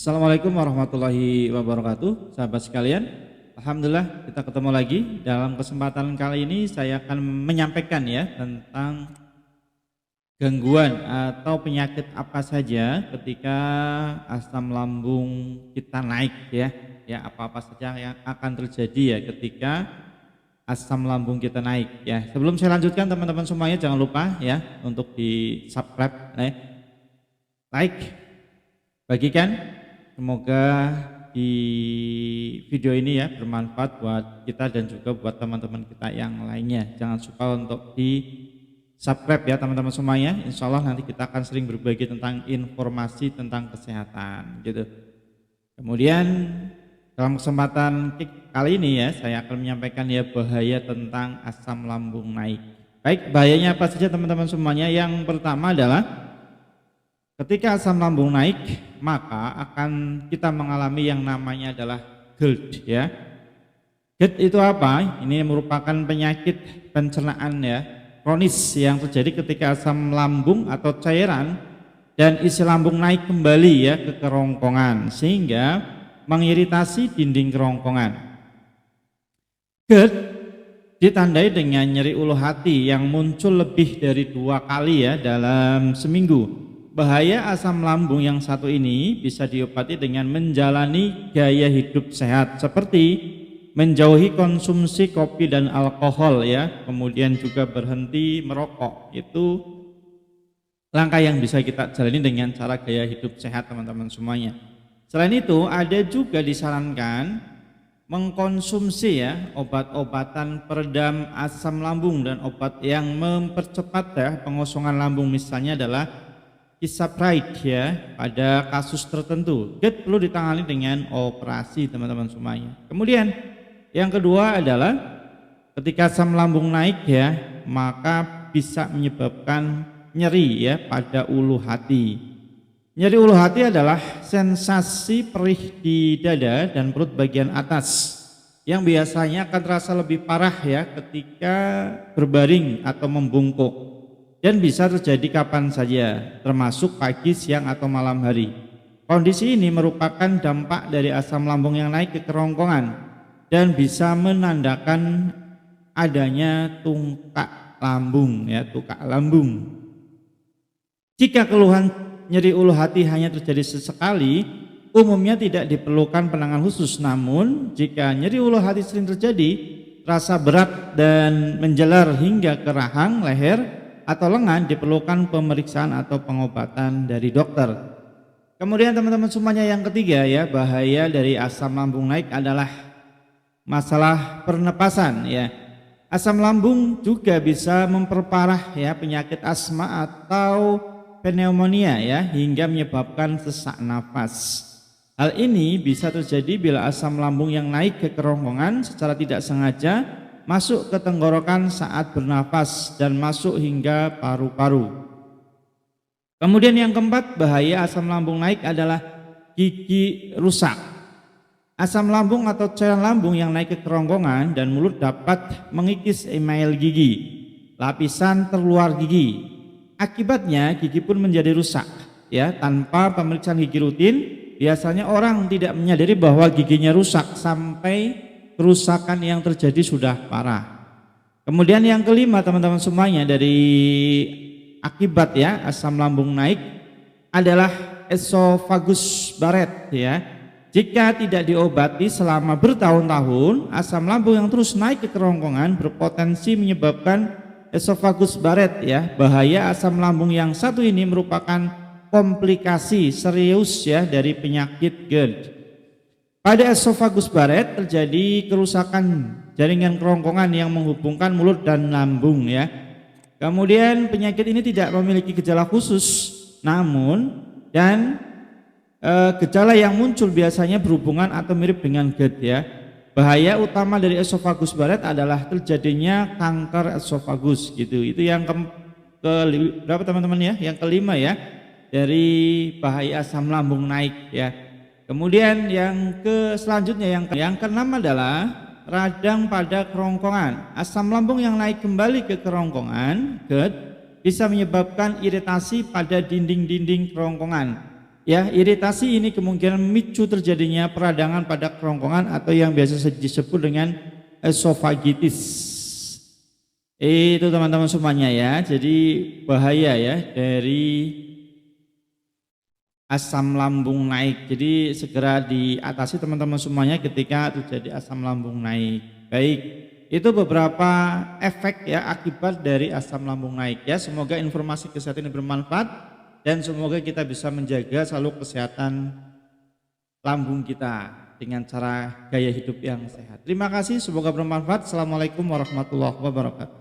Assalamualaikum warahmatullahi wabarakatuh, sahabat sekalian. Alhamdulillah kita ketemu lagi. Dalam kesempatan kali ini saya akan menyampaikan ya tentang gangguan atau penyakit apa saja ketika asam lambung kita naik ya. Ya, apa-apa saja yang akan terjadi ya ketika asam lambung kita naik ya. Sebelum saya lanjutkan, teman-teman semuanya jangan lupa ya untuk di subscribe, like, bagikan. Semoga di video ini ya bermanfaat buat kita dan juga buat teman-teman kita yang lainnya. Jangan lupa untuk di subscribe ya teman-teman semuanya. Insya Allah nanti kita akan sering berbagi tentang informasi tentang kesehatan gitu. Kemudian dalam kesempatan kali ini ya saya akan menyampaikan ya bahaya tentang asam lambung naik. Baik, bahayanya apa saja teman-teman semuanya? Yang pertama adalah ketika asam lambung naik, maka akan kita mengalami yang namanya adalah GERD ya. GERD itu apa? Ini merupakan penyakit pencernaan ya, kronis yang terjadi ketika asam lambung atau cairan dan isi lambung naik kembali ya ke kerongkongan sehingga mengiritasi dinding kerongkongan. GERD ditandai dengan nyeri ulu hati yang muncul lebih dari 2 kali ya dalam seminggu. Bahaya asam lambung yang satu ini bisa diobati dengan menjalani gaya hidup sehat seperti menjauhi konsumsi kopi dan alkohol ya, kemudian juga berhenti merokok. Itu langkah yang bisa kita jalani dengan cara gaya hidup sehat teman-teman semuanya. Selain itu ada juga disarankan mengkonsumsi ya obat-obatan peredam asam lambung dan obat yang mempercepat ya pengosongan lambung, misalnya adalah Cisapride ya pada kasus tertentu. GERD perlu ditangani dengan operasi teman-teman semuanya. Kemudian yang kedua adalah ketika asam lambung naik ya, maka bisa menyebabkan nyeri ya pada ulu hati. Nyeri ulu hati adalah sensasi perih di dada dan perut bagian atas yang biasanya akan terasa lebih parah ya ketika berbaring atau membungkuk. Dan bisa terjadi kapan saja, termasuk pagi, siang, atau malam hari. Kondisi ini merupakan dampak dari asam lambung yang naik ke kerongkongan dan bisa menandakan adanya tungkak lambung ya, tungkak lambung. Jika keluhan nyeri ulu hati hanya terjadi sesekali, umumnya tidak diperlukan penanganan khusus. Namun jika nyeri ulu hati sering terjadi, rasa berat dan menjalar hingga ke rahang, leher, atau lengan, diperlukan pemeriksaan atau pengobatan dari dokter. Kemudian teman-teman semuanya yang ketiga ya, bahaya dari asam lambung naik adalah masalah pernapasan ya. Asam lambung juga bisa memperparah ya penyakit asma atau pneumonia ya hingga menyebabkan sesak nafas. Hal ini bisa terjadi bila asam lambung yang naik ke kerongkongan secara tidak sengaja masuk ke tenggorokan saat bernafas dan masuk hingga paru-paru. Kemudian yang keempat, bahaya asam lambung naik adalah gigi rusak. Asam lambung atau cairan lambung yang naik ke kerongkongan dan mulut dapat mengikis email gigi, lapisan terluar gigi. Akibatnya gigi pun menjadi rusak ya. Tanpa pemeriksaan gigi rutin, biasanya orang tidak menyadari bahwa giginya rusak sampai kerusakan yang terjadi sudah parah. Kemudian yang kelima teman-teman semuanya dari akibat ya asam lambung naik adalah esophagus Barrett ya. Jika tidak diobati selama bertahun-tahun, asam lambung yang terus naik ke kerongkongan berpotensi menyebabkan esophagus Barrett ya. Bahaya asam lambung yang satu ini merupakan komplikasi serius ya dari penyakit GERD. Pada esophagus Barrett terjadi kerusakan jaringan kerongkongan yang menghubungkan mulut dan lambung ya. Kemudian penyakit ini tidak memiliki gejala khusus, namun gejala yang muncul biasanya berhubungan atau mirip dengan GERD ya. Bahaya utama dari esophagus Barrett adalah terjadinya kanker esophagus gitu. Itu yang berapa teman-teman ya? Yang kelima ya dari bahaya asam lambung naik ya. Kemudian yang selanjutnya yang keenam adalah radang pada kerongkongan. Asam lambung yang naik kembali ke kerongkongan GERD bisa menyebabkan iritasi pada dinding-dinding kerongkongan Ya, iritasi ini kemungkinan memicu terjadinya peradangan pada kerongkongan atau yang biasa disebut dengan esofagitis. Itu teman-teman semuanya ya. Jadi bahaya ya dari asam lambung naik. Jadi segera diatasi teman-teman semuanya ketika terjadi asam lambung naik. Baik, itu beberapa efek ya akibat dari asam lambung naik ya. Semoga informasi kesehatan ini bermanfaat dan semoga kita bisa menjaga selalu kesehatan lambung kita dengan cara gaya hidup yang sehat. Terima kasih, semoga bermanfaat. Assalamualaikum warahmatullahi wabarakatuh.